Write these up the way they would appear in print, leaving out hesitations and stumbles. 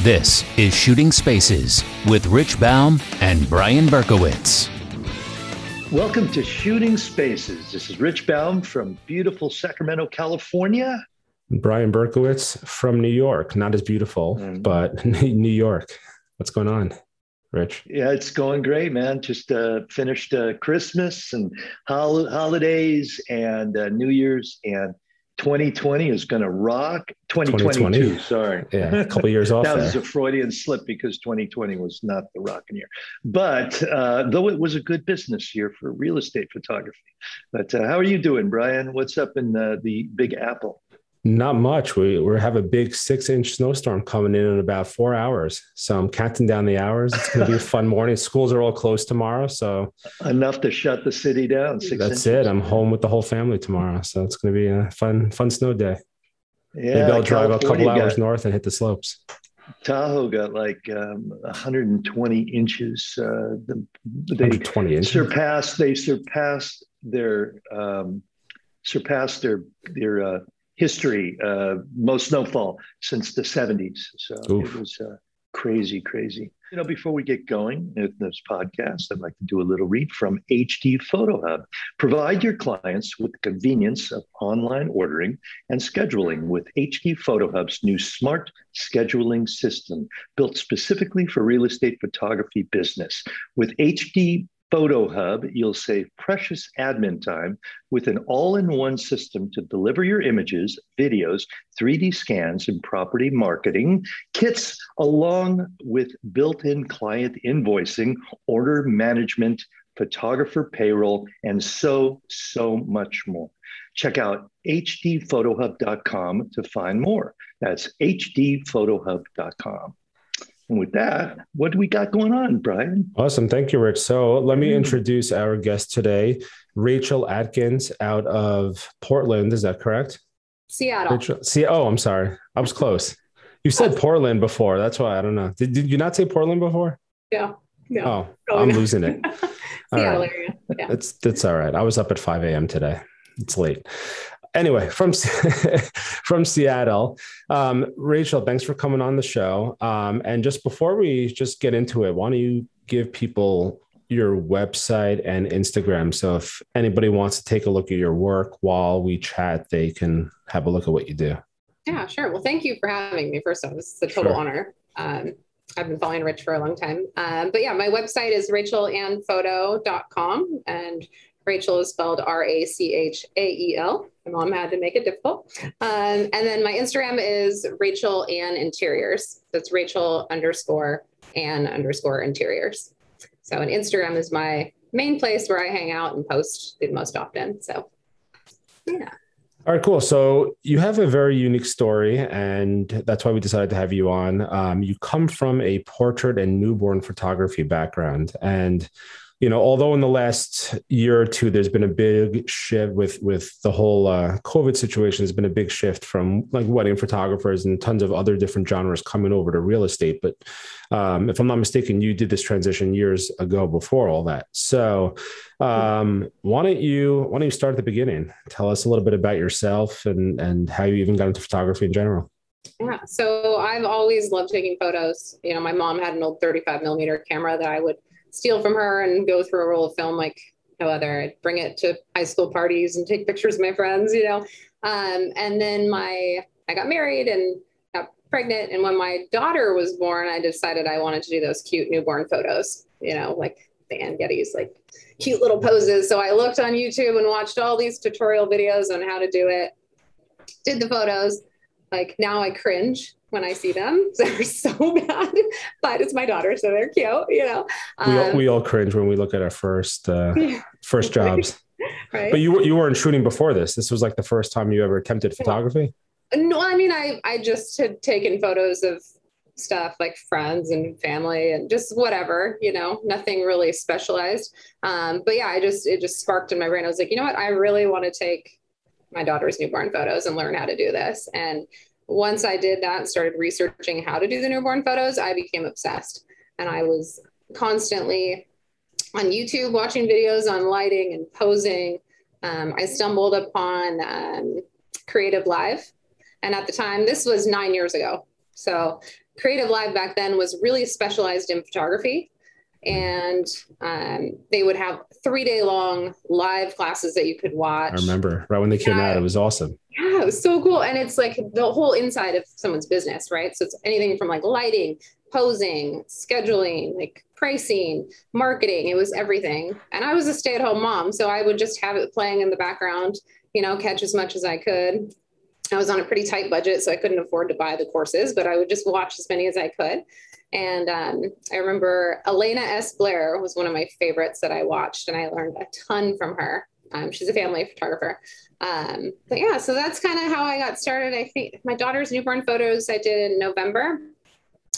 This is Shooting Spaces with Rich Baum and Brian Berkowitz. Welcome to Shooting Spaces. This is Rich Baum from beautiful Sacramento, California. Brian Berkowitz from New York. Not as beautiful, but New York. What's going on, Rich? Yeah, it's going great, man. Just finished Christmas and holidays and New Year's, and 2020 is going to rock. 2022, sorry. Yeah, a couple of years off That there. was a Freudian slip because 2020 was not the rocking year. But though it was a good business year for real estate photography. But how are you doing, Brian? What's up in the Big Apple? Not much. We have a big 6-inch snowstorm coming in about 4 hours. So I'm counting down the hours. It's going to be a fun morning. Schools are all closed tomorrow. So enough to shut the city down. That's it. I'm home with the whole family tomorrow. So it's going to be a fun snow day. Yeah, maybe I'll drive a couple hours north and hit the slopes. Tahoe got like 120 inches. They 120 inches. surpassed their history, most snowfall since the 70s. So Oof. It was crazy. You know, before we get going in this podcast, I'd like to do a little read from HD Photo Hub. Provide your clients with the convenience of online ordering and scheduling with HD Photo Hub's new smart scheduling system, built specifically for real estate photography business. With HD Photo Hub, you'll save precious admin time with an all-in-one system to deliver your images, videos, 3D scans, and property marketing kits, along with built-in client invoicing, order management, photographer payroll, and so much more. Check out hdphotohub.com to find more. That's hdphotohub.com. And with that, what do we got going on, Brian? Awesome. Thank you, Rich. So let me introduce our guest today, Rachael Adkins out of Portland. Is that correct? Seattle. I'm sorry. I was close. You said Portland before. That's why I don't know. Did you not say Portland before? Yeah. Oh, I'm losing it. Seattle area. Yeah. It's all right. I was up at 5 a.m. today. It's late. Anyway, from Seattle, Rachael, thanks for coming on the show. And just before we just get into it, why don't you give people your website and Instagram? So if anybody wants to take a look at your work while we chat, they can have a look at what you do. Yeah, sure. Well, thank you for having me. First off, this is a total honor. I've been following Rich for a long time. But yeah, my website is rachaelandphoto.com, and Rachael is spelled Rachael. My mom had to make it difficult. And then my Instagram is Rachael Ann Interiors. That's Rachael_Ann_interiors. So and Instagram is my main place where I hang out and post the most often. So yeah. All right, cool. So you have a very unique story, and that's why we decided to have you on. You come from a portrait and newborn photography background, and although in the last year or two, there's been a big shift with the whole COVID situation, there's been a big shift from like wedding photographers and tons of other different genres coming over to real estate. But if I'm not mistaken, you did this transition years ago before all that. So why don't you start at the beginning? Tell us a little bit about yourself and how you even got into photography in general. Yeah. So I've always loved taking photos. My mom had an old 35 millimeter camera that I would steal from her and go through a roll of film like no other. I'd bring it to high school parties and take pictures of my friends, and then I got married and got pregnant. And when my daughter was born, I decided I wanted to do those cute newborn photos, like the Ann Gettys, like cute little poses. So I looked on YouTube and watched all these tutorial videos on how to do it, did the photos. Like now I cringe when I see them. They're so bad, but it's my daughter, so they're cute, We all cringe when we look at our first jobs. Right. But you weren't shooting before this. This was like the first time you ever attempted photography? No, I mean, I just had taken photos of stuff like friends and family and just whatever, nothing really specialized. But yeah, it just sparked in my brain. I was like, you know what? I really want to take my daughter's newborn photos and learn how to do this. And once I did that and started researching how to do the newborn photos, I became obsessed. And I was constantly on YouTube watching videos on lighting and posing. I stumbled upon Creative Live. And at the time, this was 9 years ago. So Creative Live back then was really specialized in photography. And they would have 3-day long live classes that you could watch. I remember right when they came out, it was awesome. Yeah, it was so cool. And it's like the whole inside of someone's business, right? So it's anything from like lighting, posing, scheduling, like pricing, marketing. It was everything. And I was a stay-at-home mom, so I would just have it playing in the background, catch as much as I could. I was on a pretty tight budget, so I couldn't afford to buy the courses, but I would just watch as many as I could. And I remember Elena S. Blair was one of my favorites that I watched, and I learned a ton from her. She's a family photographer. But yeah, so that's kind of how I got started. I think my daughter's newborn photos I did in November.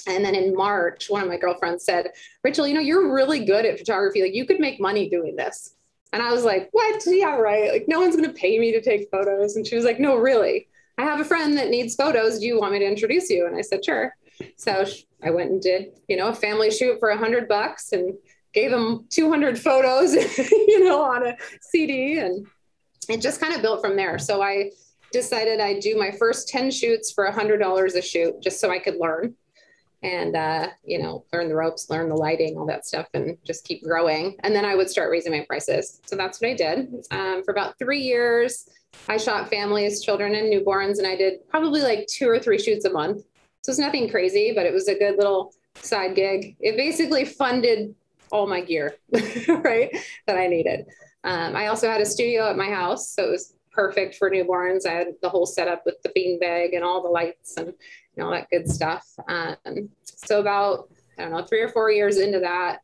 And then in March, one of my girlfriends said, Rachel, you're really good at photography. Like, you could make money doing this. And I was like, what? Yeah, right. Like, no one's going to pay me to take photos. And she was like, no, really. I have a friend that needs photos. Do you want me to introduce you? And I said, sure. So I went and did, a family shoot for $100 and gave them 200 photos, on a CD. And it just kind of built from there. So I decided I'd do my first 10 shoots for $100 a shoot, just so I could learn and, learn the ropes, learn the lighting, all that stuff, and just keep growing. And then I would start raising my prices. So that's what I did. For about 3 years, I shot families, children, and newborns, and I did probably like 2 or 3 shoots a month. So it's nothing crazy, but it was a good little side gig. It basically funded all my gear, right, that I needed. I also had a studio at my house, so it was perfect for newborns. I had the whole setup with the beanbag and all the lights and all that good stuff. So about, 3 or 4 years into that,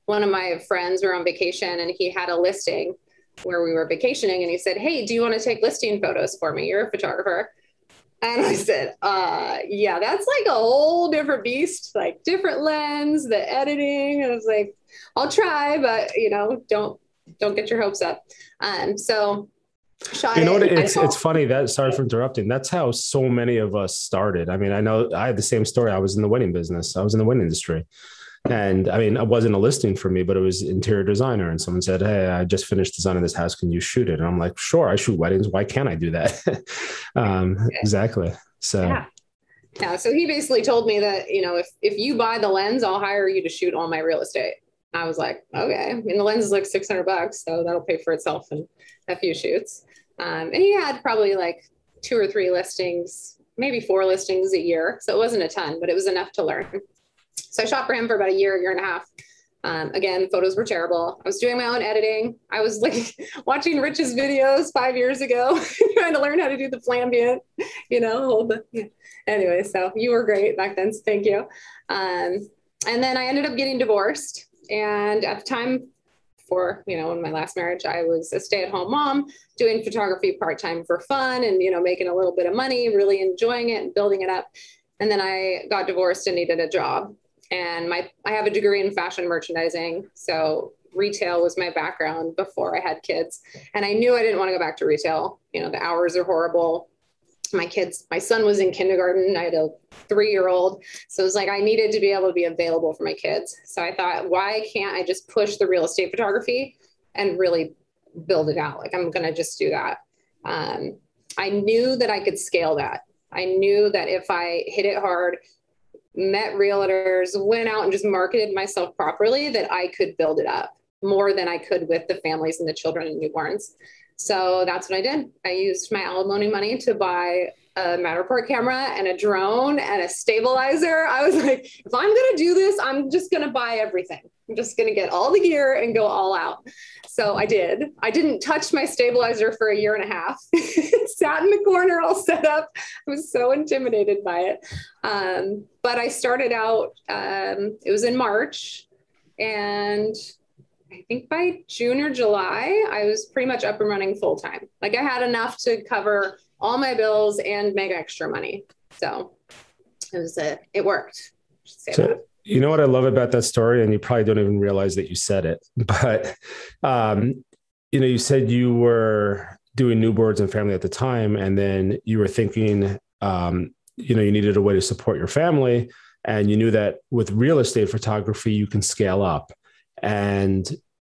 one of my friends were on vacation, and he had a listing where we were vacationing, and he said, hey, do you want to take listing photos for me? You're a photographer. And I said, yeah, that's like a whole different beast, like different lens, the editing. I was like, I'll try, but don't get your hopes up. So shot it's funny that, sorry for interrupting. That's how so many of us started. I mean, I know I had the same story. I was in the wedding business. I was in the wedding industry. And I mean, it wasn't a listing for me, but it was interior designer. And someone said, hey, I just finished designing this house. Can you shoot it? And I'm like, sure, I shoot weddings. Why can't I do that? Exactly. So. Yeah. So he basically told me that, if you buy the lens, I'll hire you to shoot all my real estate. I was like, okay. I mean, the lens is like $600, so that'll pay for itself in a few shoots. And he had probably like 2 or 3 listings, maybe 4 listings a year. So it wasn't a ton, but it was enough to learn. So I shot for him for about a year and a half. Again, photos were terrible. I was doing my own editing. I was like watching Rich's videos 5 years ago, trying to learn how to do the flambient, anyway, so you were great back then. So thank you. And then I ended up getting divorced. And at the time in my last marriage, I was a stay-at-home mom doing photography part-time for fun and, making a little bit of money, really enjoying it and building it up. And then I got divorced and needed a job. And I have a degree in fashion merchandising. So retail was my background before I had kids. And I knew I didn't want to go back to retail. The hours are horrible. My son was in kindergarten. I had a 3-year-old. So it was like, I needed to be able to be available for my kids. So I thought, why can't I just push the real estate photography and really build it out? Like, I'm going to just do that. I knew that I could scale that. I knew that if I hit it hard, met realtors, went out and just marketed myself properly, that I could build it up more than I could with the families and the children and newborns. So that's what I did. I used my alimony money to buy a Matterport camera and a drone and a stabilizer. I was like, if I'm going to do this, I'm just going to buy everything. I'm just going to get all the gear and go all out. So I did. I didn't touch my stabilizer for a year and a half. It sat in the corner all set up. I was so intimidated by it. But I started out, it was in March, and I think by June or July, I was pretty much up and running full time. Like, I had enough to cover all my bills and make extra money. So it worked. So, you know what I love about that story, and you probably don't even realize that you said it, but, you said you were doing newborns and family at the time, and then you were thinking, you needed a way to support your family, and you knew that with real estate photography, you can scale up. And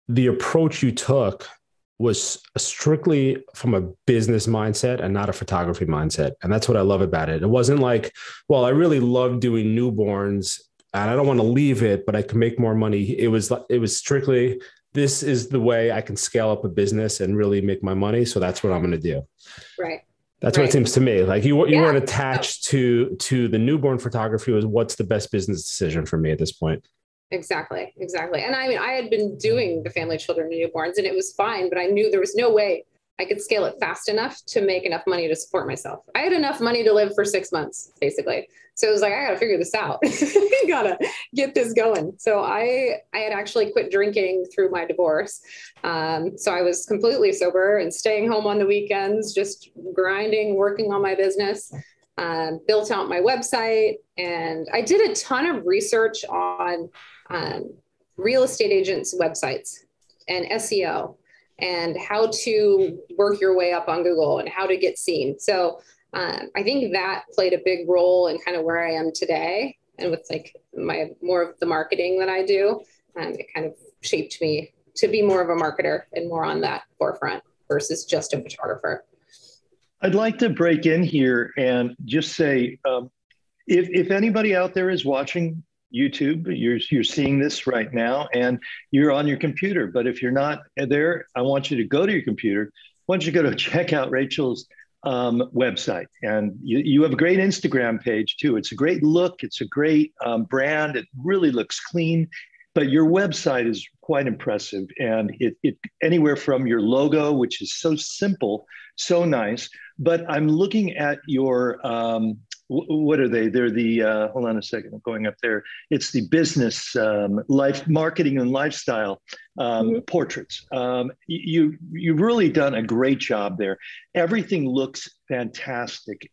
the approach you took was strictly from a business mindset and not a photography mindset. And that's what I love about it. It wasn't like, well, I really love doing newborns and I don't want to leave it, but I can make more money. It was strictly, this is the way I can scale up a business and really make my money. So that's what I'm going to do. Right. That's what it seems to me. Like you weren't attached to the newborn photography. Was what's the best business decision for me at this point? Exactly. And I mean, I had been doing the family, children, and newborns, and it was fine, but I knew there was no way I could scale it fast enough to make enough money to support myself. I had enough money to live for 6 months, basically. So it was like, I got to figure this out. I got to get this going. So I had actually quit drinking through my divorce. So I was completely sober and staying home on the weekends, just grinding, working on my business. Built out my website, and I did a ton of research on real estate agents' websites and SEO and how to work your way up on Google and how to get seen. So I think that played a big role in kind of where I am today. And with like my more of the marketing that I do, it kind of shaped me to be more of a marketer and more on that forefront versus just a photographer. I'd like to break in here and just say, if anybody out there is watching YouTube, you're seeing this right now and you're on your computer. But if you're not there, I want you to go to your computer. I want you to go to check out Rachael's website. And you have a great Instagram page too. It's a great look. It's a great brand. It really looks clean. But your website is quite impressive. And it anywhere from your logo, which is so simple, so nice. But I'm looking at your, what are they? They're the, hold on a second, I'm going up there. It's the business, life, marketing and lifestyle portraits. You've really done a great job there. Everything looks fantastic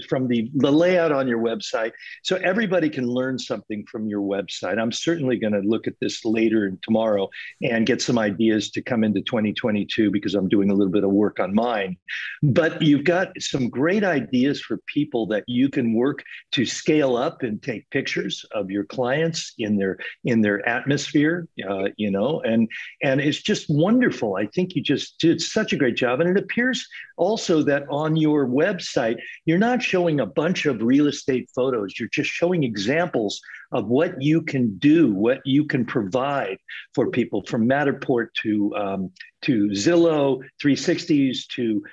from the layout on your website. So everybody can learn something from your website. I'm certainly going to look at this later and tomorrow and get some ideas to come into 2022 because I'm doing a little bit of work on mine. But you've got some great ideas for people that you can work to scale up and take pictures of your clients in their atmosphere, and it's just wonderful. I think you just did such a great job. And it appears also that on your website, you're not showing a bunch of real estate photos. You're just showing examples of what you can do, what you can provide for people, from Matterport to Zillow, 360s to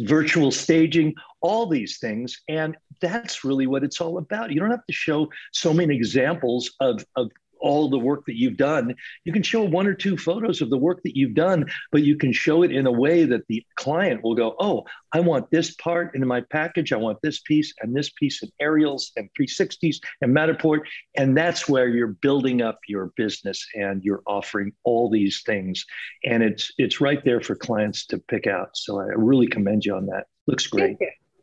virtual staging, all these things. And that's really what it's all about. You don't have to show so many examples of all the work that you've done. You can show 1 or 2 photos of the work that you've done, but you can show it in a way that the client will go, oh, I want this part in my package. I want this piece and aerials and 360s and Matterport. And that's where you're building up your business and you're offering all these things. And it's right there for clients to pick out. So I really commend you on that. Looks great.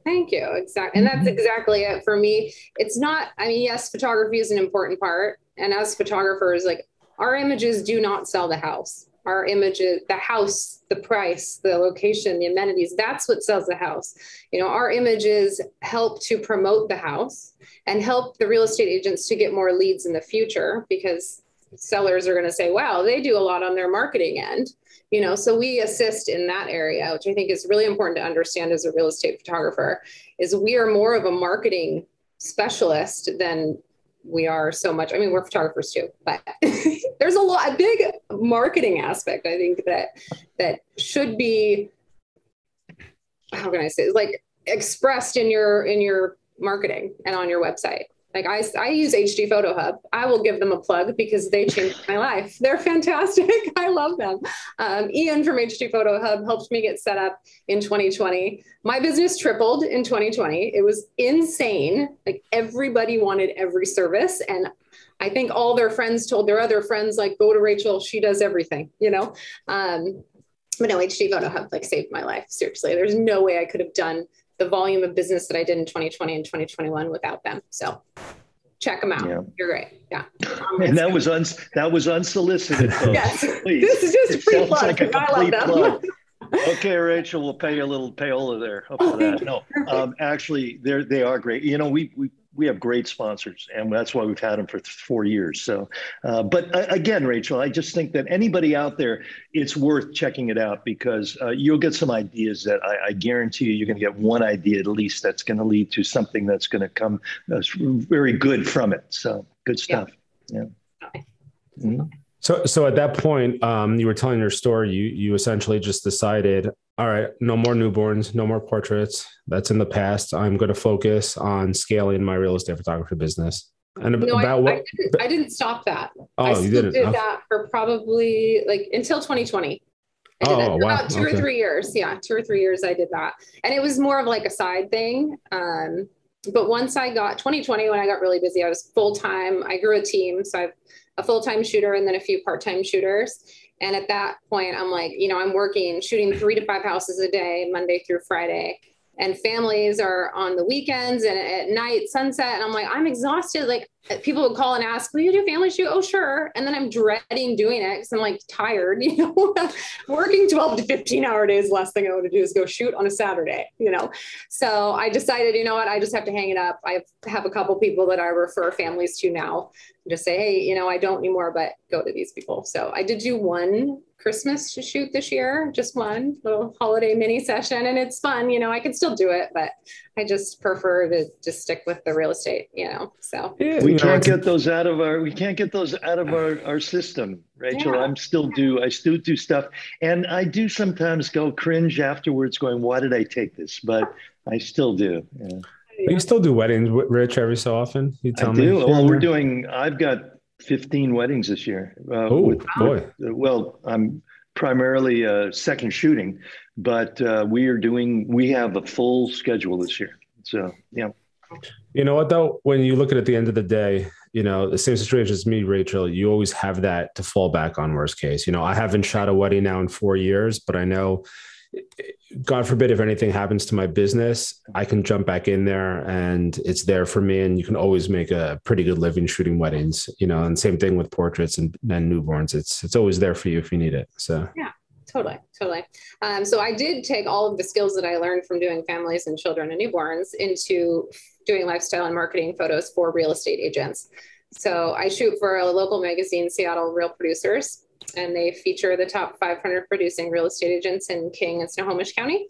Thank you. Exactly. And that's exactly it for me. It's not, I mean, yes, photography is an important part. And as photographers, like, our images do not sell the house. Our images, the house, the price, the location, the amenities, that's what sells the house. Our images help to promote the house and help the real estate agents to get more leads in the future, because sellers are going to say, wow, they do a lot on their marketing end. So we assist in that area, which I think is really important to understand as a real estate photographer, is we are more of a marketing specialist than we are so much. I mean, we're photographers too, but there's a big marketing aspect, I think, that should be, how can I say, like, expressed in your marketing and on your website. Like, I use HD Photo Hub. I will give them a plug because they changed my life. They're fantastic. I love them. Ian from HD Photo Hub helped me get set up in 2020. My business tripled in 2020. It was insane. Like, everybody wanted every service. And I think all their friends told their other friends, like, go to Rachael. She does everything, But no, HD Photo Hub, like, saved my life. Seriously. There's no way I could have done the volume of business that I did in 2020 and 2021 without them. So check them out. Yeah. You're great. Yeah. And that was unsolicited. Yes. Please. This is just free plug. Like a complete plug. Okay, Rachael, we'll pay you a little payola there for that. No, actually, they are great. we have great sponsors, and that's why we've had them for 4 years. So, but again, Rachel, I just think that anybody out there, it's worth checking it out, because you'll get some ideas that I guarantee you're going to get one idea at least that's going to lead to something that's going to come very good from it. So good stuff. Yeah. Mm-hmm. So at that point, you were telling your story, you essentially just decided, all right, no more newborns, no more portraits. That's in the past. I'm going to focus on scaling my real estate photography business. And no, I didn't stop that. Oh, I you still didn't? did that for probably like until 2020. I did that for about 2 or 3 years. Yeah, 2 or 3 years I did that. And it was more of like a side thing. But once I got 2020, when I got really busy, I was full-time. I grew a team. So I have a full-time shooter and then a few part-time shooters. And at that point, I'm like, I'm working, shooting 3 to 5 houses a day, Monday through Friday. And families are on the weekends and at night, sunset. And I'm like, I'm exhausted. Like, people would call and ask, will you do family shoot? Oh, sure. And then I'm dreading doing it because I'm like tired, working 12 to 15-hour days. Last thing I want to do is go shoot on a Saturday, So I decided, you know what, I just have to hang it up. I have a couple people that I refer families to now. Just say, hey, I don't anymore, but go to these people. So I did do one Christmas shoot this year, just one little holiday mini session. And it's fun, I can still do it, but I just prefer to just stick with the real estate, so. Yeah, we can't get those out of our system, Rachel. Yeah. I still do stuff. And I do sometimes go cringe afterwards going, why did I take this? But I still do. Yeah. You still do weddings, Rich, every so often? You tell me. Well, I've got 15 weddings this year. Boy. Well, I'm primarily second shooting, but we have a full schedule this year. So, yeah. You know what, though? When you look at the end of the day, the same situation as me, Rachel, you always have that to fall back on worst case. I haven't shot a wedding now in 4 years, but I know, God forbid, if anything happens to my business, I can jump back in there and it's there for me. And you can always make a pretty good living shooting weddings, and same thing with portraits and newborns. It's always there for you if you need it. So, yeah, totally. So I did take all of the skills that I learned from doing families and children and newborns into doing lifestyle and marketing photos for real estate agents. So I shoot for a local magazine, Seattle Real Producers, and they feature the top 500 producing real estate agents in King and Snohomish County.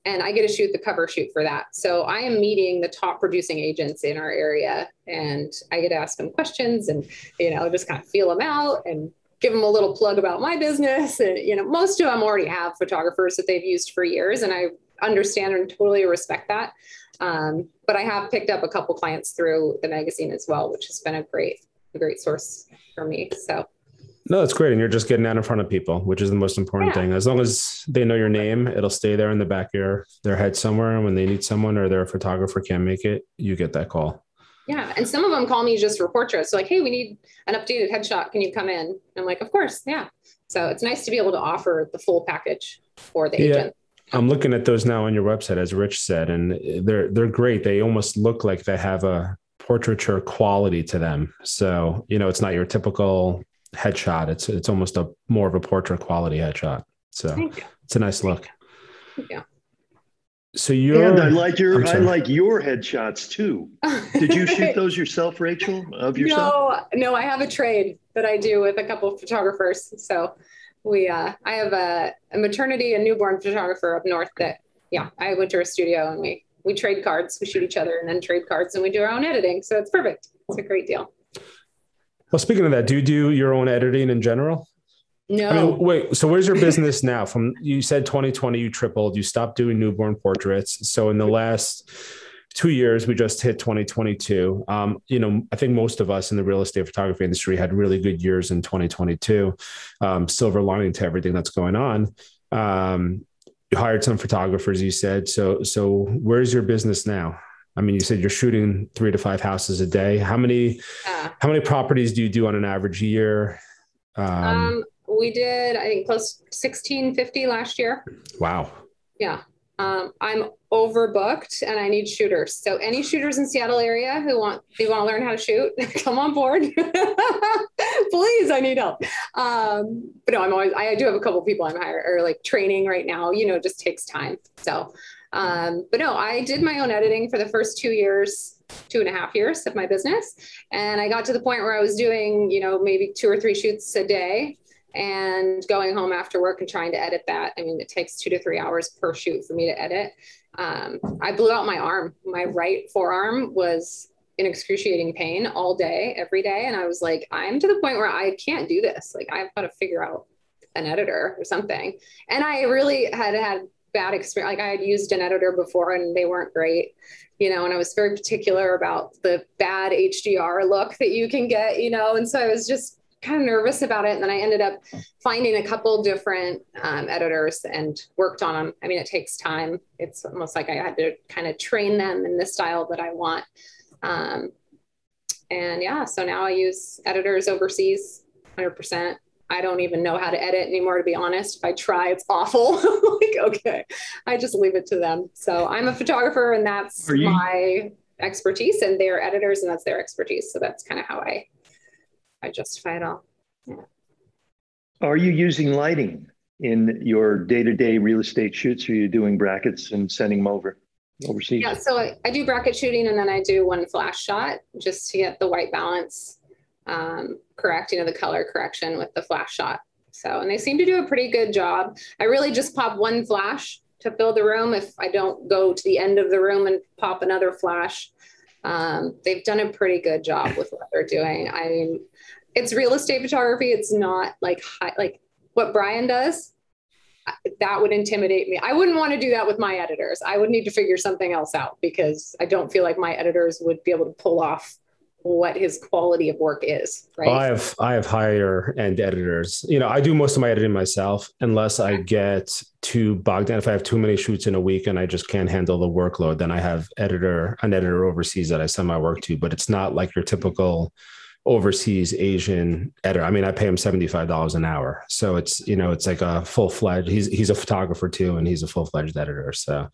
And I get to shoot the cover shoot for that. So I am meeting the top producing agents in our area, and I get to ask them questions and, just kind of feel them out and give them a little plug about my business. And, most of them already have photographers that they've used for years, and I understand and totally respect that. But I have picked up a couple clients through the magazine as well, which has been a great source for me. So. No, that's great. And you're just getting out in front of people, which is the most important thing. As long as they know your name, it'll stay there in the back of their head somewhere. And when they need someone or their photographer can't make it, you get that call. Yeah. And some of them call me just for portraits. So like, hey, we need an updated headshot. Can you come in? And I'm like, of course. Yeah. So it's nice to be able to offer the full package for the agent. I'm looking at those now on your website, as Rich said, and they're great. They almost look like they have a portraiture quality to them. So, it's not your typical headshot. It's almost more of a portrait quality headshot. So it's a nice look. Yeah. So I like your headshots too. Did you shoot those yourself, Rachel? Of yourself? No, I have a trade that I do with a couple of photographers. So I have a maternity and newborn photographer up north that, I went to her studio and we trade cards. We shoot each other and then trade cards, and we do our own editing. So it's perfect. It's a great deal. Well, speaking of that, do you do your own editing in general? No. Wait, so where's your business now? You said 2020, you tripled, you stopped doing newborn portraits. So in the last 2 years, we just hit 2022. I think most of us in the real estate photography industry had really good years in 2022. Silver lining to everything that's going on. You hired some photographers, you said. So where's your business now? I mean, you said you're shooting 3 to 5 houses a day. How many properties do you do on an average year? We did, I think, close to 1,650 last year. Wow. Yeah. I'm overbooked and I need shooters. So any shooters in Seattle area who want to learn how to shoot, come on board. Please, I need help. But no, I do have a couple of people I'm hiring or like training right now, just takes time. So, but no, I did my own editing for the first 2 2.5 years of my business. And I got to the point where I was doing, maybe 2 or 3 shoots a day and going home after work and trying to edit that. I mean, it takes 2 to 3 hours per shoot for me to edit. I blew out my arm. My right forearm was in excruciating pain all day, every day. And I was like, I'm to the point where I can't do this. Like, I've got to figure out an editor or something. And I really had bad experience. Like, I had used an editor before and they weren't great, and I was very particular about the bad HDR look that you can get, and so I was just kind of nervous about it. And then I ended up finding a couple different editors and worked on them. I mean, it takes time. It's almost like I had to kind of train them in the style that I want. And yeah, so now I use editors overseas 100%. I don't even know how to edit anymore, to be honest. If I try, it's awful. Like, okay, I just leave it to them. So I'm a photographer and that's my expertise, and they're editors and that's their expertise. So that's kind of how I justify it all. Yeah. Are you using lighting in your day-to-day real estate shoots? Or are you doing brackets and sending them overseas? Yeah, so I do bracket shooting and then I do one flash shot just to get the white balance correct, the color correction with the flash shot. So, and they seem to do a pretty good job. I really just pop one flash to fill the room if I don't go to the end of the room and pop another flash. They've done a pretty good job with what they're doing. I mean, it's real estate photography. It's not like what Brian does. That would intimidate me. I wouldn't want to do that with my editors. I would need to figure something else out because I don't feel like my editors would be able to pull off what his quality of work is. Right. Well, I have higher end editors. I do most of my editing myself unless I get too bogged down. If I have too many shoots in a week and I just can't handle the workload, then I have an editor overseas that I send my work to, but it's not like your typical overseas Asian editor. I mean, I pay him $75 an hour. So it's, it's like a full-fledged, he's a photographer too, and he's a full-fledged editor. So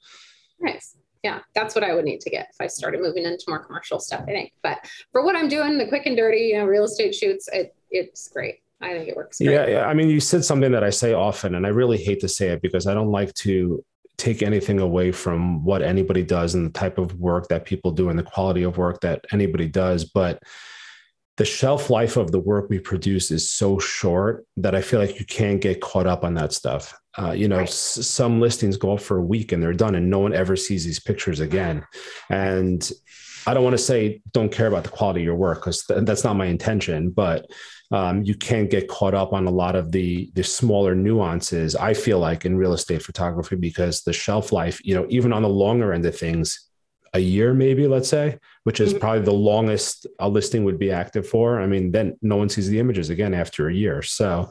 nice. Yeah, that's what I would need to get if I started moving into more commercial stuff, I think. But for what I'm doing, the quick and dirty, real estate shoots, it's great. I think it works great. Yeah. I mean, you said something that I say often, and I really hate to say it because I don't like to take anything away from what anybody does and the type of work that people do and the quality of work that anybody does. But the shelf life of the work we produce is so short that I feel like you can't get caught up on that stuff. Right. Some listings go up for a week and they're done and no one ever sees these pictures again. And I don't want to say don't care about the quality of your work because that's not my intention, but you can get caught up on a lot of the smaller nuances, I feel like, in real estate photography, because the shelf life, even on the longer end of things, a year, maybe, let's say, which is probably the longest a listing would be active for. I mean, then no one sees the images again after a year. So,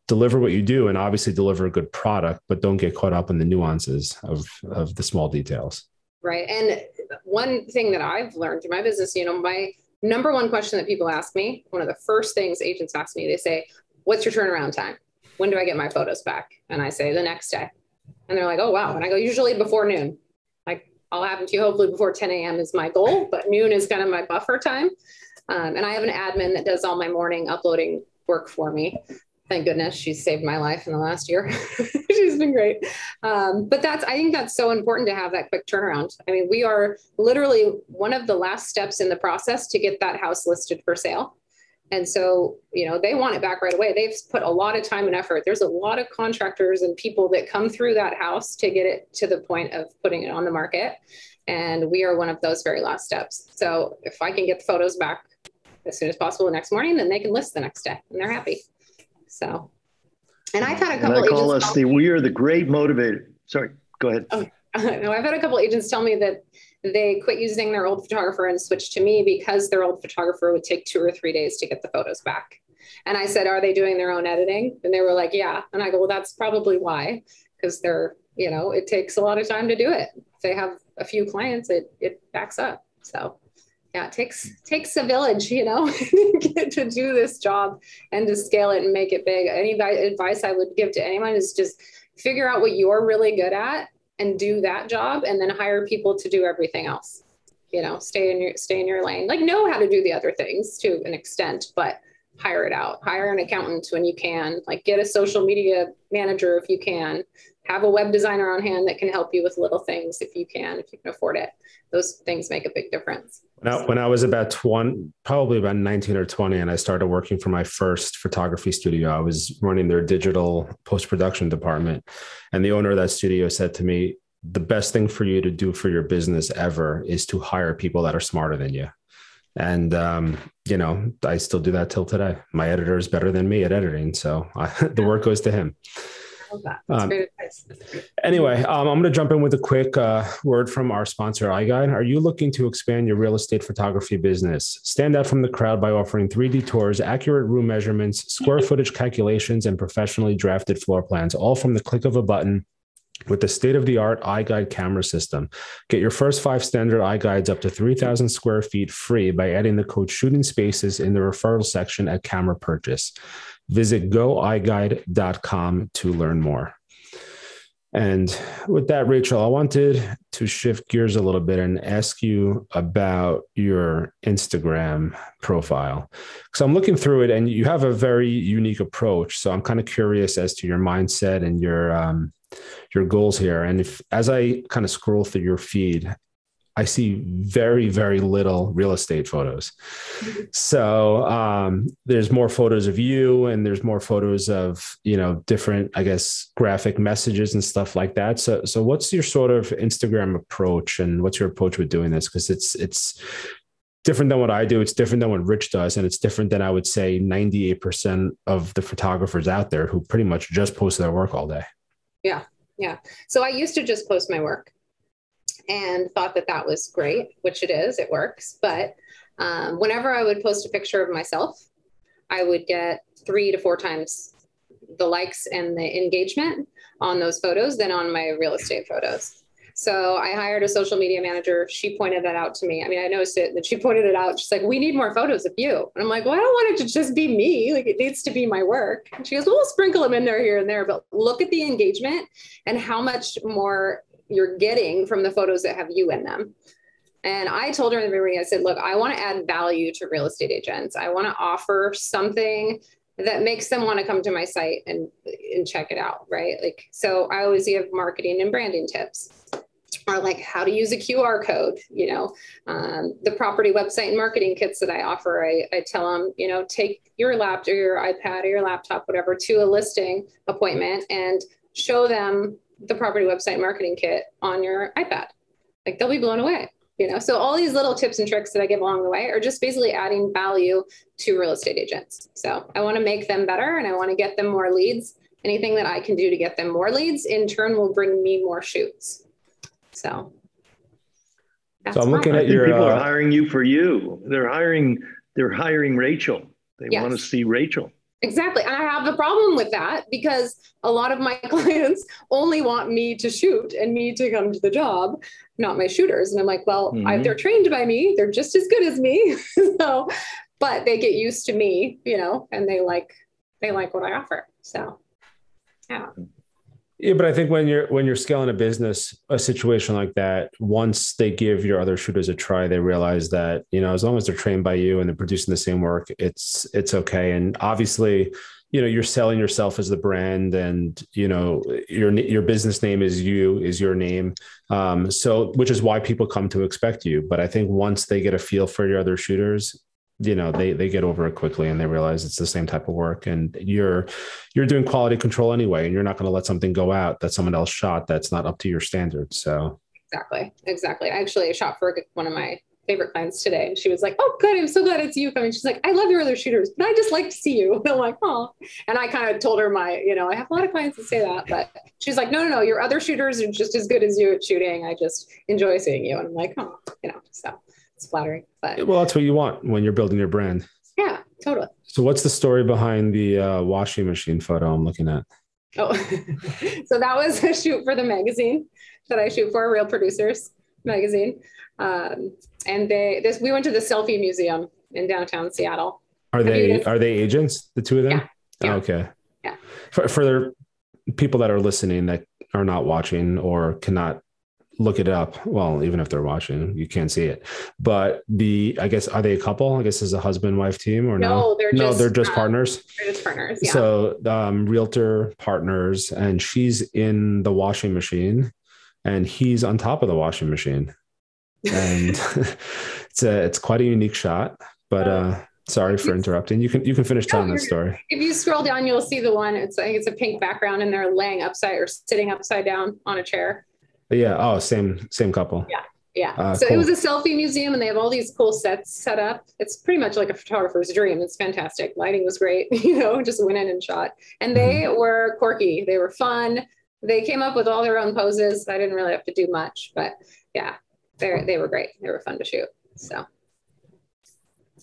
deliver what you do and obviously deliver a good product, but don't get caught up in the nuances of the small details. Right. And one thing that I've learned through my business, my number one question that people ask me, one of the first things agents ask me, they say, what's your turnaround time? When do I get my photos back? And I say the next day. And they're like, oh, wow. And I go, usually before noon. Like, I'll have it to you hopefully before 10 a.m. is my goal, but noon is kind of my buffer time. And I have an admin that does all my morning uploading work for me. Thank goodness she's saved my life in the last year. She's been great. But I think that's so important to have that quick turnaround. I mean, we are literally one of the last steps in the process to get that house listed for sale. And so, they want it back right away. They've put a lot of time and effort. There's a lot of contractors and people that come through that house to get it to the point of putting it on the market. And we are one of those very last steps. So if I can get the photos back as soon as possible the next morning, then they can list the next day and they're happy. So, and I've had a couple agents. We are the great motivator. Sorry, go ahead. Oh, no, I've had a couple agents tell me that they quit using their old photographer and switched to me because their old photographer would take 2 or 3 days to get the photos back. And I said, are they doing their own editing? And they were like, yeah. And I go, well, that's probably why, because they're, it takes a lot of time to do it. If they have a few clients, it backs up. So yeah, it takes a village, to do this job and to scale it and make it big. Any advice I would give to anyone is just figure out what you're really good at and do that job, and then hire people to do everything else. Stay in your lane. Like, know how to do the other things to an extent, but hire it out. Hire an accountant when you can. Like, get a social media manager if you can. have a web designer on hand that can help you with little things if you can afford it. Those things make a big difference. When I was about 20, probably about 19 or 20, and I started working for my first photography studio, I was running their digital post-production department. And the owner of that studio said to me, the best thing for you to do for your business ever is to hire people that are smarter than you. And, I still do that till today. My editor is better than me at editing. So the work goes to him. That's great advice. Anyway, I'm going to jump in with a quick word from our sponsor, iGuide. Are you looking to expand your real estate photography business? Stand out from the crowd by offering 3D tours, accurate room measurements, square footage calculations, and professionally drafted floor plans, all from the click of a button with the state-of-the-art iGuide camera system. Get your first 5 standard iGuides up to 3,000 square feet free by adding the code Shooting Spaces in the referral section at camera purchase. Visit goiguide.com to learn more. And with that, Rachael, I wanted to shift gears a little bit and ask you about your Instagram profile. Because I'm looking through it and you have a very unique approach. So I'm kind of curious as to your mindset and your goals here. And as I kind of scroll through your feed, I see very, very little real estate photos. So there's more photos of you and there's more photos of, different, I guess, graphic messages and stuff like that. So what's your sort of Instagram approach and what's your approach with doing this? Because it's different than what I do. It's different than what Rich does. And it's different than I would say 98% of the photographers out there who pretty much just post their work all day. Yeah. So I used to just post my work and thought that was great, which it is, it works. But whenever I would post a picture of myself, I would get 3 to 4 times the likes and the engagement on those photos than on my real estate photos. So I hired a social media manager. She pointed that out to me. I mean, I noticed it, and she pointed it out. She's like, we need more photos of you. And I'm like, well, I don't want it to just be me. Like, it needs to be my work. And she goes, well, we'll sprinkle them in there here and there, but look at the engagement and how much more you're getting from the photos that have you in them. And I told her in the beginning, I said, look, I want to add value to real estate agents. I want to offer something that makes them want to come to my site and check it out. Right. Like, so I always give marketing and branding tips, or like how to use a QR code, the property website and marketing kits that I offer. I tell them, take your laptop or your iPad or your laptop, whatever, to a listing appointment and show them the property website marketing kit on your iPad. Like, they'll be blown away, So all these little tips and tricks that I give along the way are just basically adding value to real estate agents. So I want to make them better and I want to get them more leads. Anything that I can do to get them more leads in turn will bring me more shoots. So I'm looking at your people are hiring you for you. They're hiring Rachael. They want to see Rachael. Exactly. And I have a problem with that because a lot of my clients only want me to shoot and me to come to the job, not my shooters. And I'm like, well, they're trained by me. They're just as good as me. But they get used to me, and they like what I offer. So, yeah. Yeah, but I think when you're scaling a business, a situation like that, once they give your other shooters a try, they realize that, as long as they're trained by you and they're producing the same work, it's okay. And obviously, you're selling yourself as the brand, and your business name is your name. So which is why people come to expect you. But I think once they get a feel for your other shooters, they get over it quickly and they realize it's the same type of work, and you're doing quality control anyway, and you're not going to let something go out that someone else shot that's not up to your standards. So exactly. Actually, I shot for one of my favorite clients today, and she was like, "Oh, good, I'm so glad it's you coming." She's like, "I love your other shooters, but I just like to see you." And I'm like, "Oh," and I kind of told her I have a lot of clients that say that, but she's like, "No, your other shooters are just as good as you at shooting. I just enjoy seeing you." And I'm like, "Oh, so." It's flattering, but that's what you want when you're building your brand. Yeah, totally. So what's the story behind the washing machine photo I'm looking at? Oh, so that was a shoot for the magazine that I shoot for, Real Producers magazine. And we went to the selfie museum in downtown Seattle. Are they agents, the two of them? Yeah. Oh, okay. Yeah. For people that are listening that are not watching or cannot look it up. Well, even if they're watching, you can't see it. But I guess, are they a couple? I guess is a husband wife team or no? They're just partners. They're just partners. Yeah. So realtor partners, and she's in the washing machine, and he's on top of the washing machine, and it's quite a unique shot. But sorry for interrupting. You can finish telling that story. If you scroll down, you'll see the one. It's a pink background, and they're laying upside or sitting upside down on a chair. Yeah. Oh, same couple. Yeah. Yeah. So cool. It was a selfie museum, and they have all these cool sets set up. It's pretty much like a photographer's dream. It's fantastic. Lighting was great. Just went in and shot. And they were quirky. They were fun. They came up with all their own poses. I didn't really have to do much, but yeah, they were great. They were fun to shoot. So.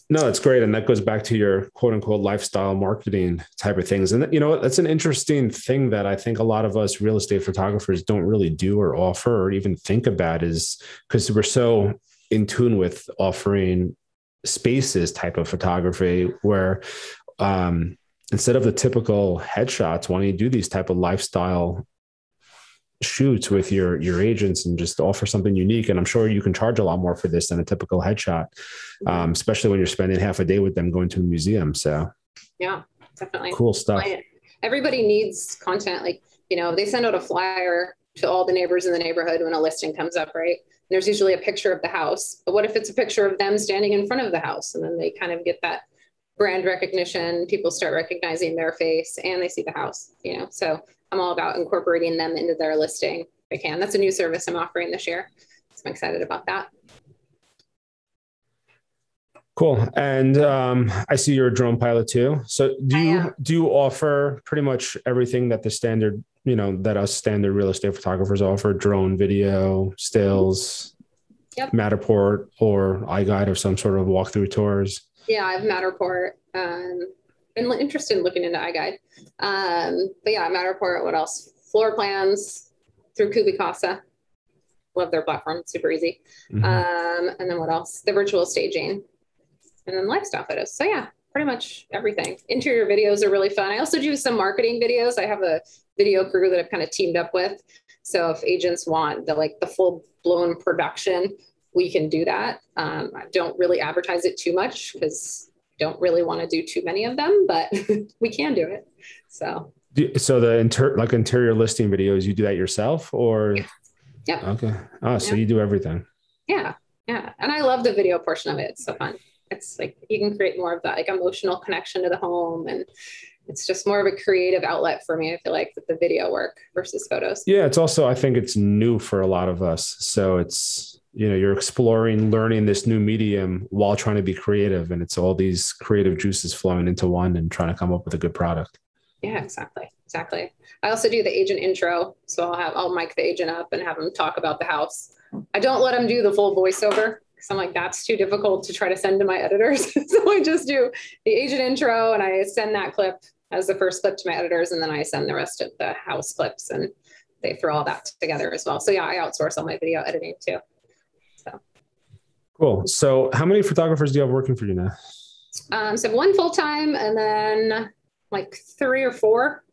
No, it's great. And that goes back to your quote unquote lifestyle marketing type of things. And that's an interesting thing that I think a lot of us real estate photographers don't really do or offer or even think about, is because we're so in tune with offering spaces type of photography where instead of the typical headshots, why don't you do these type of lifestyle shoots with your agents and just offer something unique. And I'm sure you can charge a lot more for this than a typical headshot, especially when you're spending half a day with them going to a museum. So yeah, definitely cool stuff. Everybody needs content. Like, they send out a flyer to all the neighbors in the neighborhood when a listing comes up, right? And there's usually a picture of the house, but what if it's a picture of them standing in front of the house? And then they kind of get that brand recognition. People start recognizing their face and they see the house, so I'm all about incorporating them into their listing if I can. That's a new service I'm offering this year. So I'm excited about that. Cool. And I see you're a drone pilot too. So do you offer pretty much everything that the standard, that us standard real estate photographers offer? Drone video, stills, Matterport, or iGuide, or some sort of walkthrough tours? Yeah, I have Matterport. Been interested in looking into iGuide. But yeah, Matterport, what else? Floor plans through Kubicasa. Love their platform. It's super easy. And then what else? The virtual staging. And then lifestyle photos. So yeah, pretty much everything. Interior videos are really fun. I also do some marketing videos. I have a video crew that I've kind of teamed up with. So if agents want the full blown production, we can do that. I don't really advertise it too much because don't really want to do too many of them, but we can do it. So the interior listing videos, you do that yourself or? Yeah. Okay. Oh, so you do everything. Yeah. Yeah. And I love the video portion of it. It's so fun. It's like, you can create more of that emotional connection to the home. And it's just more of a creative outlet for me. I feel like with the video work versus photos. Yeah. It's also, I think it's new for a lot of us. So it's, you're exploring, learning this new medium while trying to be creative. And it's all these creative juices flowing into one and trying to come up with a good product. Yeah, exactly. I also do the agent intro. So I'll mic the agent up and have them talk about the house. I don't let them do the full voiceover because I'm like, that's too difficult to try to send to my editors. So I just do the agent intro and I send that clip as the first clip to my editors. And then I send the rest of the house clips and they throw all that together as well. So yeah, I outsource all my video editing too. Cool. So how many photographers do you have working for you now? So I have one full-time and then 3 or 4.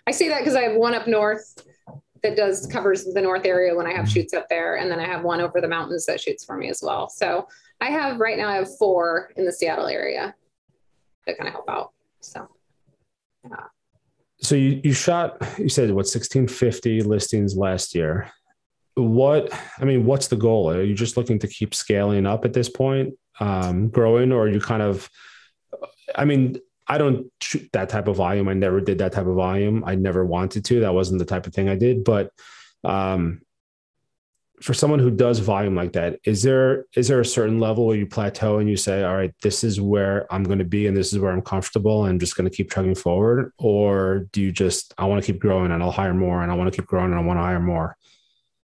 I say that because I have one up north that covers the north area when I have shoots up there. And then I have one over the mountains that shoots for me as well. So right now I have 4 in the Seattle area that kind of help out. So, yeah. So you said 1650 listings last year. What's the goal? Are you just looking to keep scaling up at this point, growing, or are you kind of, I don't shoot that type of volume. I never did that type of volume. I never wanted to. That wasn't the type of thing I did. But for someone who does volume like that, is there a certain level where you plateau and you say, all right, this is where I'm going to be and this is where I'm comfortable and I'm just going to keep chugging forward? Or do you I want to keep growing and I'll hire more, and I want to keep growing and I want to hire more?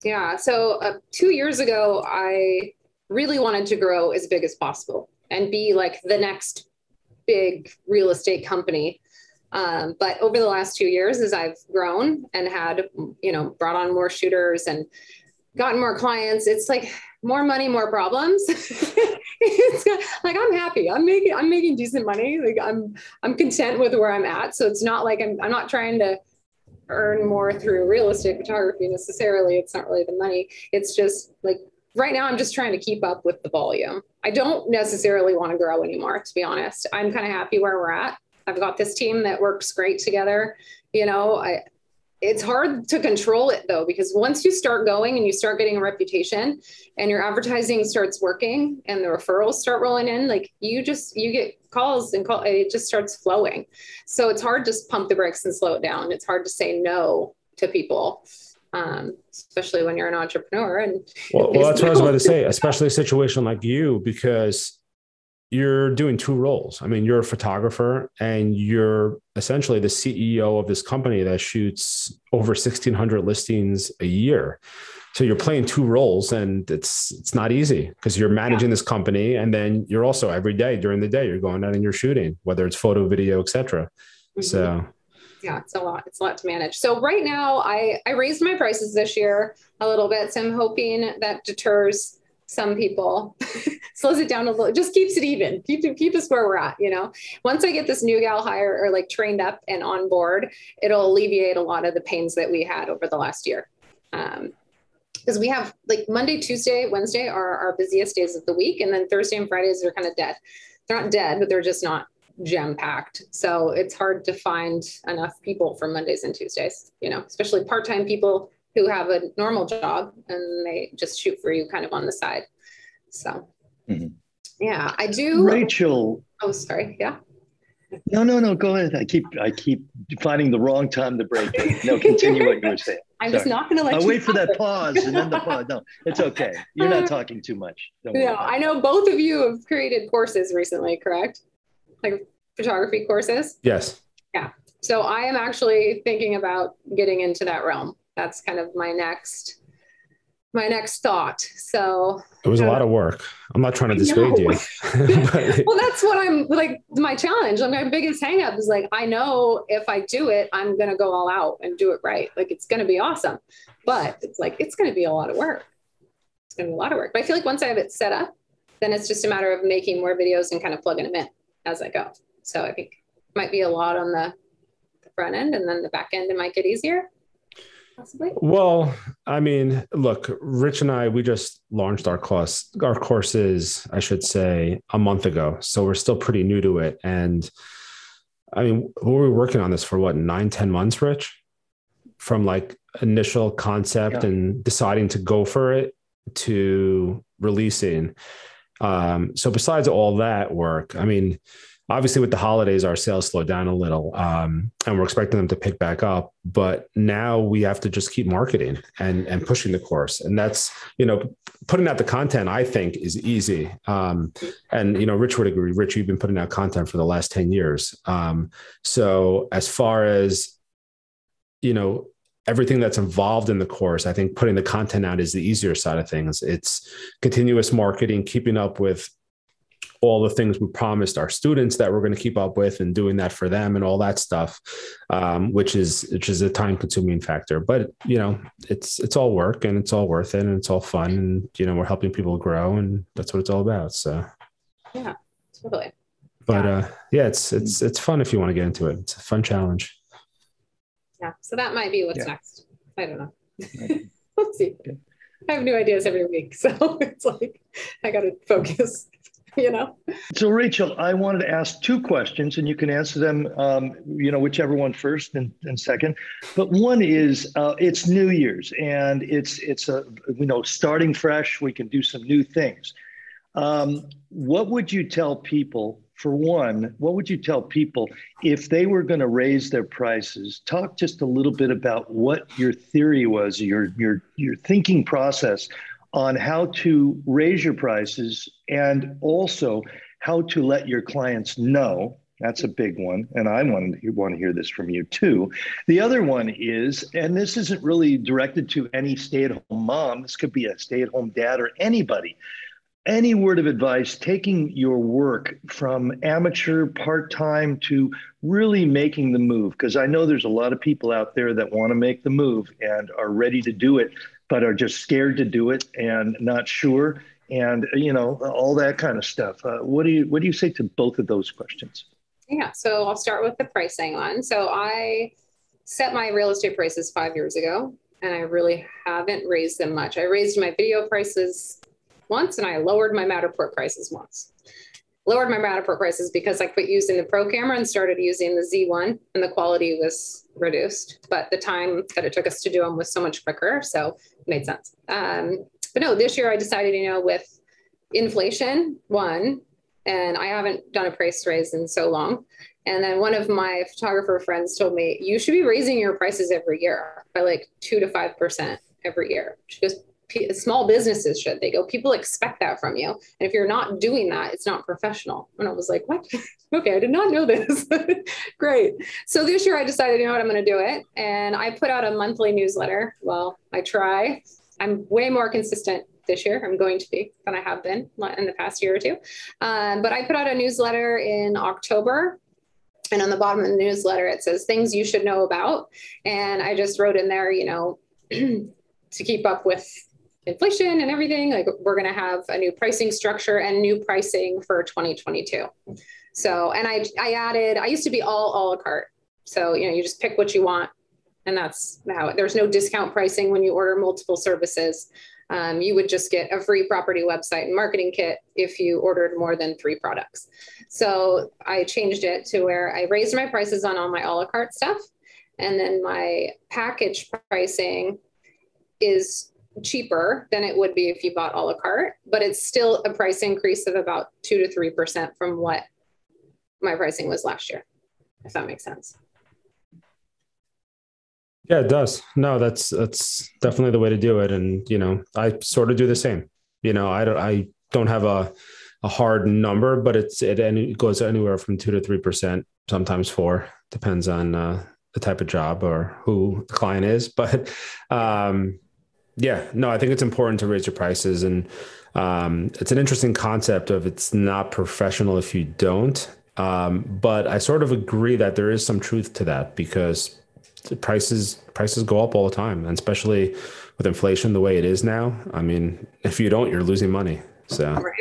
Yeah. So 2 years ago, I really wanted to grow as big as possible and be like the next big real estate company. But over the last 2 years, as I've grown and had, brought on more shooters and gotten more clients, it's like more money, more problems. It's like, I'm happy. I'm making decent money. Like I'm content with where I'm at. So it's not like I'm not trying to earn more through real estate photography necessarily. It's not really the money. It's just like right now I'm just trying to keep up with the volume. I don't necessarily want to grow anymore, to be honest. I'm kind of happy where we're at. I've got this team that works great together. You know, it's hard to control it though, because once you start going and you start getting a reputation and your advertising starts working and the referrals start rolling in, like you get calls and it just starts flowing. So it's hard to just pump the brakes and slow it down. It's hard to say no to people, especially when you're an entrepreneur. And well, that's what I was about to say, especially a situation like you, because you're doing two roles. I mean, you're a photographer and you're essentially the CEO of this company that shoots over 1,600 listings a year. So you're playing two roles, and it's not easy because you're managing this company. And then you're also every day during the day, you're going out and you're shooting, whether it's photo, video, et cetera. Mm-hmm. So yeah, it's a lot to manage. So right now I raised my prices this year a little bit. So I'm hoping that deters some people, slows it down a little, just keeps it even, keep us where we're at. You know, once I get this new gal hired or like trained up and on board, it'll alleviate a lot of the pains that we had over the last year. Because we have like Monday, Tuesday, Wednesday are our busiest days of the week. And then Thursday and Fridays are kind of dead. They're not dead, but they're just not jam packed. So it's hard to find enough people for Mondays and Tuesdays, you know, especially part-time people who have a normal job and they just shoot for you kind of on the side. So yeah, I do. Rachel. Oh, sorry. Yeah. No, go ahead. I keep finding the wrong time to break in. No, continue what you were saying. I'm just not going to let I'll you wait for that pause and then the pause. No, it's okay. You're not talking too much. No, I know both of you have created courses recently, correct? Like photography courses? Yes. Yeah. So I am actually thinking about getting into that realm. That's kind of my next thought. So it was a lot of work. I'm not trying to dissuade you. But, well, that's what I'm like, my challenge. Like my biggest hang up is like, I know if I do it, I'm going to go all out and do it right. Like it's going to be awesome, but it's like, it's going to be a lot of work. It's going to be a lot of work, but I feel like once I have it set up, then it's just a matter of making more videos and kind of plugging them in as I go. So I think it might be a lot on the front end, and then the back end, it might get easier. Possibly. Well, I mean, look, Rich and I, we just launched our courses, I should say, a month ago. So we're still pretty new to it. And I mean, we were working on this for what, 9-10 months, Rich? From like initial concept and deciding to go for it to releasing. So besides all that work, I mean, obviously with the holidays, our sales slowed down a little, and we're expecting them to pick back up. But now we have to just keep marketing and pushing the course. And that's, you know, putting out the content, I think, is easy. And, you know, Rich would agree. Rich, you've been putting out content for the last 10 years. So as far as, you know, everything that's involved in the course, I think putting the content out is the easier side of things. It's continuous marketing, keeping up with all the things we promised our students that we're going to keep up with and doing that for them and all that stuff, which is a time consuming factor, but you know, it's all work and it's all worth it and it's all fun. And, you know, we're helping people grow and that's what it's all about. So yeah, totally. But it's fun if you want to get into it. It's a fun challenge. Yeah. So that might be what's next. I don't know. Let's see. I have new ideas every week. So it's like, I got to focus. You know. So Rachel, I wanted to ask two questions and you can answer them, you know, whichever one first and second. But one is, it's New Year's and it's you know, starting fresh, we can do some new things. What would you tell people, for one, what would you tell people if they were going to raise their prices? Talk just a little bit about what your theory was, your thinking process on how to raise your prices and also how to let your clients know. That's a big one. And I want to hear this from you too. The other one is, and this isn't really directed to any stay-at-home mom, this could be a stay-at-home dad or anybody, any word of advice, taking your work from amateur, part-time to really making the move. Because I know there's a lot of people out there that want to make the move and are ready to do it, but are just scared to do it and not sure, and you know, all that kind of stuff. What do you say to both of those questions? Yeah, so I'll start with the pricing one. So I set my real estate prices 5 years ago, and I really haven't raised them much. I raised my video prices once, and I lowered my Matterport prices once. Lowered my Matterport prices because I quit using the Pro camera and started using the Z1, and the quality was reduced, but the time that it took us to do them was so much quicker, so it made sense. But no, this year I decided, with inflation, and I haven't done a price raise in so long. And then one of my photographer friends told me, you should be raising your prices every year by like 2 to 5% every year. She goes, small businesses should. They go, people expect that from you. And if you're not doing that, it's not professional. And I was like, what? Okay, I did not know this. Great. So this year I decided, I'm going to do it. And I put out a monthly newsletter. Well, I try. I'm way more consistent this year. I'm going to be than I have been in the past year or two. But I put out a newsletter in October. And on the bottom of the newsletter, it says things you should know about. And I just wrote in there, to keep up with inflation and everything, like we're going to have a new pricing structure and new pricing for 2022. So, and I added, I used to be all a la carte. So, you just pick what you want. And that's how there's no discount pricing when you order multiple services. You would just get a free property website and marketing kit if you ordered more than 3 products. So I changed it to where I raised my prices on all my a la carte stuff. And then my package pricing is cheaper than it would be if you bought a la carte, but it's still a price increase of about 2 to 3% from what my pricing was last year, if that makes sense. Yeah, it does. No, that's definitely the way to do it. And, I sort of do the same. I don't have a hard number, but it goes anywhere from 2 to 3%, sometimes 4, depends on the type of job or who the client is. But I think it's important to raise your prices. And it's an interesting concept of it's not professional if you don't. But I sort of agree that there is some truth to that because prices go up all the time, and especially with inflation the way it is now. I mean, if you don't, you're losing money. So, right.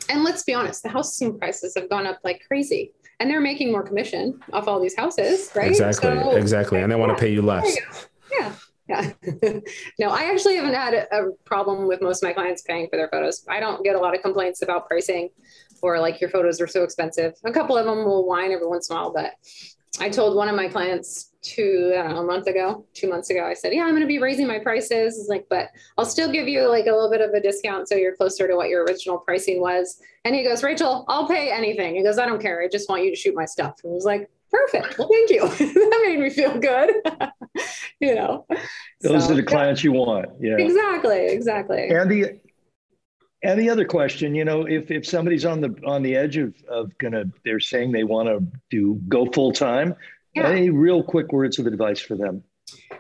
And let's be honest, the housing prices have gone up like crazy, and they're making more commission off all these houses, right? Exactly. And they want to pay you less. Yeah. No, I actually haven't had a problem with most of my clients paying for their photos. I don't get a lot of complaints about pricing or like your photos are so expensive. A couple of them will whine every once in a while, but I told one of my clients 2 months ago, I said, yeah, I'm going to be raising my prices. It's like, but I'll still give you like a little bit of a discount so you're closer to what your original pricing was. And he goes, Rachel, I'll pay anything. He goes, I don't care. I just want you to shoot my stuff. And I was like, perfect. Well, thank you. That made me feel good. Those are the clients you want. Yeah, exactly. And the other question, if somebody's on the edge of they're saying they want to go full time, any real quick words of advice for them?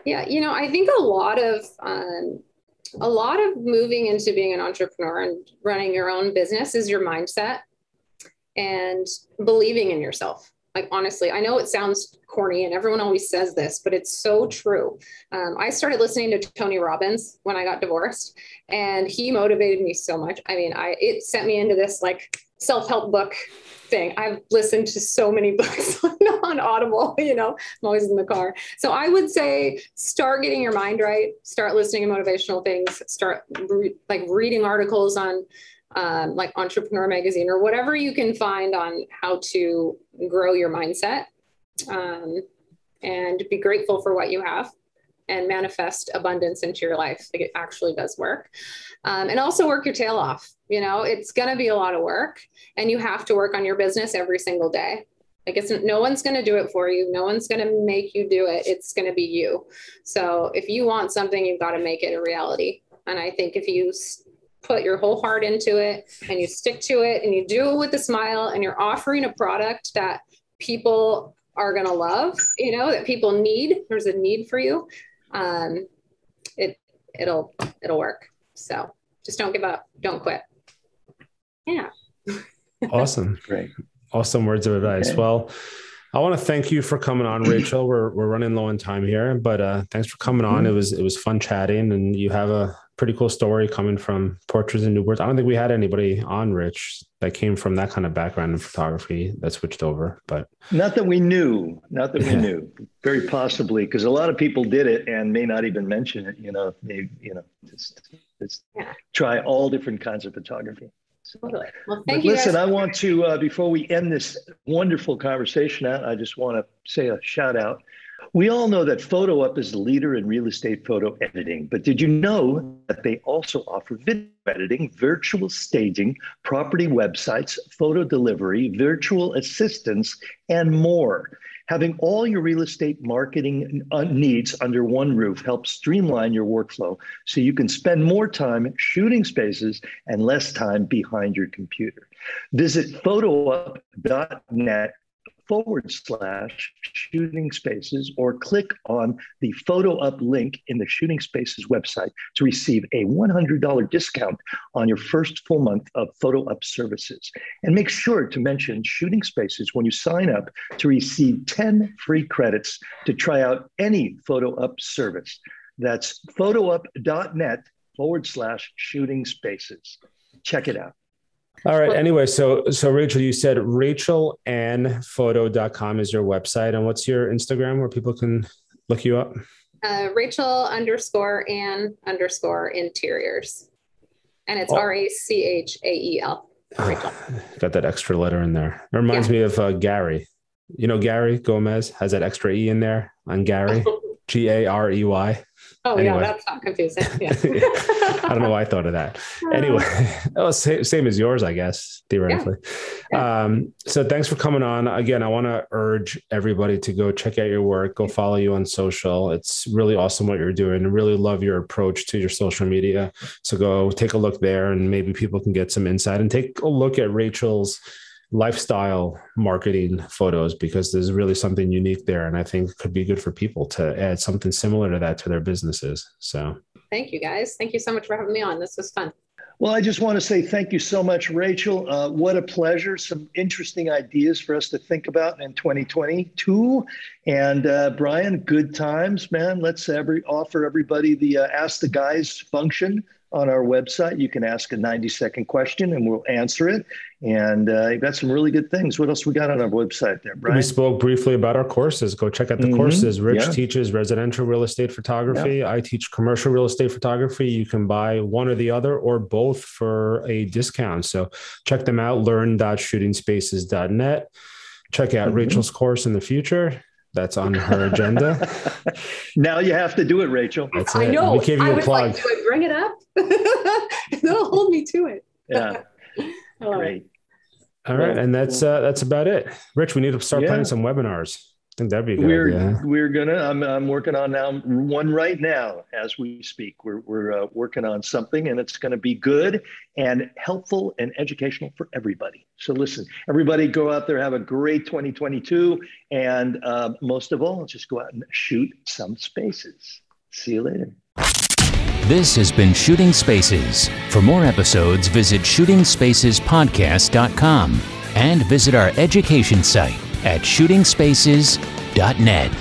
Yeah, I think a lot of moving into being an entrepreneur and running your own business is your mindset and believing in yourself. Like, honestly, I know it sounds corny and everyone always says this, but it's so true. I started listening to Tony Robbins when I got divorced, and he motivated me so much. I mean, it sent me into this like self-help book thing. I've listened to so many books on Audible, I'm always in the car. So I would say start getting your mind right, start listening to motivational things, start reading articles on like Entrepreneur Magazine or whatever you can find on how to grow your mindset, and be grateful for what you have and manifest abundance into your life. Like, it actually does work. And also work your tail off. It's going to be a lot of work, and you have to work on your business every single day. Like, no one's going to do it for you. No one's going to make you do it. It's going to be you. So if you want something, you've got to make it a reality. And I think if you put your whole heart into it and you stick to it and you do it with a smile and you're offering a product that people are going to love, that people need, there's a need for you, it'll work. So just don't give up. Don't quit. Yeah. Awesome. Great. Awesome words of advice. Okay. Well, I want to thank you for coming on, Rachael. We're running low on time here, but thanks for coming on. It was fun chatting, and you have a pretty cool story coming from portraits and newborns. I don't think we had anybody on, Rich, that came from that kind of background in photography that switched over, but not that we knew, very possibly, because a lot of people did it and may not even mention it. Just try all different kinds of photography. Totally. Well, thank you. Listen, I want to, before we end this wonderful conversation out, I just want to say a shout out. We all know that PhotoUp is the leader in real estate photo editing, but did you know that they also offer video editing, virtual staging, property websites, photo delivery, virtual assistants, and more? Having all your real estate marketing needs under one roof helps streamline your workflow so you can spend more time shooting spaces and less time behind your computer. Visit photoup.net/shooting spaces or click on the PhotoUp link in the Shooting Spaces website to receive a $100 discount on your first full month of PhotoUp services. And make sure to mention Shooting Spaces when you sign up to receive 10 free credits to try out any PhotoUp service. That's photoup.net/shooting spaces. Check it out. All right. Anyway, so Rachael, you said rachaelannphoto.com is your website. And what's your Instagram where people can look you up? Rachael_Ann_interiors. And it's Rachael. Rachael. Got that extra letter in there. It reminds me of Gary. You know, Gary Gomez has that extra E in there on Gary. Garey. Oh, anyway. Yeah, that's not confusing. Yeah. I don't know why I thought of that. Anyway, same as yours, I guess, theoretically. Yeah. So thanks for coming on. Again, I want to urge everybody to go check out your work, go follow you on social. It's really awesome what you're doing. I really love your approach to your social media. So go take a look there and maybe people can get some insight and take a look at Rachael's lifestyle marketing photos, because there's really something unique there. And I think it could be good for people to add something similar to that to their businesses. So thank you guys. Thank you so much for having me on. This was fun. Well, I just want to say thank you so much, Rachael. What a pleasure. Some interesting ideas for us to think about in 2022. And Brian, good times, man. Let's offer everybody the Ask the Guys function on our website. You can ask a 90-second question and we'll answer it. And you've got some really good things. What else we got on our website there, Brian? We spoke briefly about our courses. Go check out the courses. Rich teaches residential real estate photography. I teach commercial real estate photography. You can buy one or the other or both for a discount. So check them out, learn.shootingspaces.net. Check out Rachael's course in the future. That's on her agenda. Now you have to do it, Rachael. That's it. I know. We gave you a plug. Like, do I bring it up? They'll hold me to it. Yeah. Great. All right. And that's about it. Rich, we need to start planning some webinars. I think that'd be a good idea. We're gonna. I'm working on one right now as we speak. We're working on something, and it's going to be good and helpful and educational for everybody. So listen, everybody, go out there, have a great 2022, and most of all, just go out and shoot some spaces. See you later. This has been Shooting Spaces. For more episodes, visit shootingspacespodcast.com and visit our education site at shootingspaces.net.